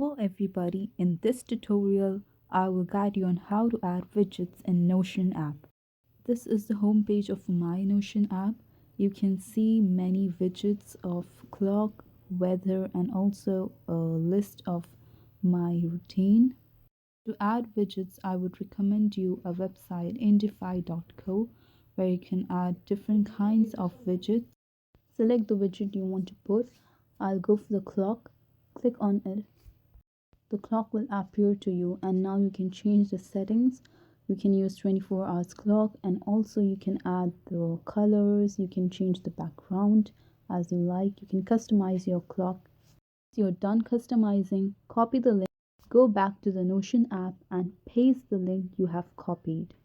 Hello everybody, in this tutorial I will guide you on how to add widgets in Notion app. This is the home page of my Notion app. You can see many widgets of clock, weather and also a list of my routine. To add widgets I would recommend you a website indify.co where you can add different kinds of widgets. Select the widget you want to put. I'll go for the clock, click on it. The clock will appear to you and now you can change the settings. You can use 24 hours clock and also you can add the colors, you can change the background as you like. You can customize your clock. Once you're done customizing, copy the link, go back to the Notion app and paste the link you have copied.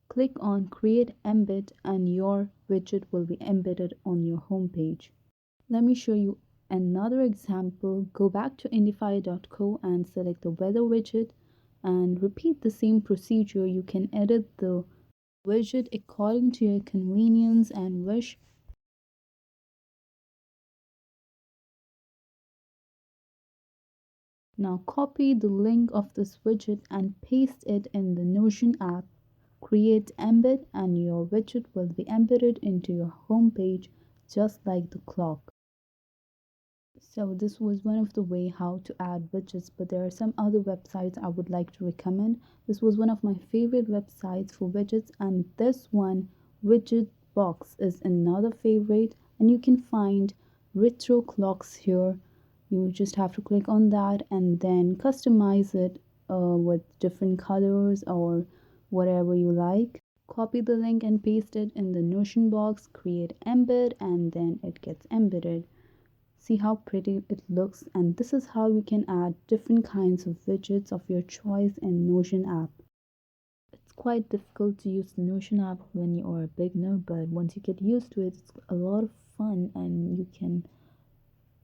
Click on create embed and your widget will be embedded on your home page. Let me show you another example. Go back to indify.co and select the weather widget and repeat the same procedure. You can edit the widget according to your convenience and wish. Now copy the link of this widget and paste it in the Notion app. Create embed and your widget will be embedded into your home page just like the clock. So this was one of the way how to add widgets, but there are some other websites I would like to recommend. This was one of my favorite websites for widgets, and this one, Widget Box, is another favorite, and you can find retro clocks here. You just have to click on that and then customize it with different colors or whatever you like. Copy the link and paste it in the Notion box, create embed, and then it gets embedded. See how pretty it looks, and this is how you can add different kinds of widgets of your choice in Notion app. It's quite difficult to use the Notion app when you are a beginner, but once you get used to it, it's a lot of fun and you can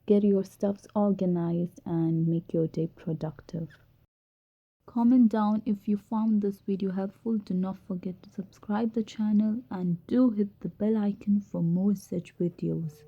get your stuffs organized and make your day productive. Comment down if you found this video helpful. Do not forget to subscribe the channel and do hit the bell icon for more such videos.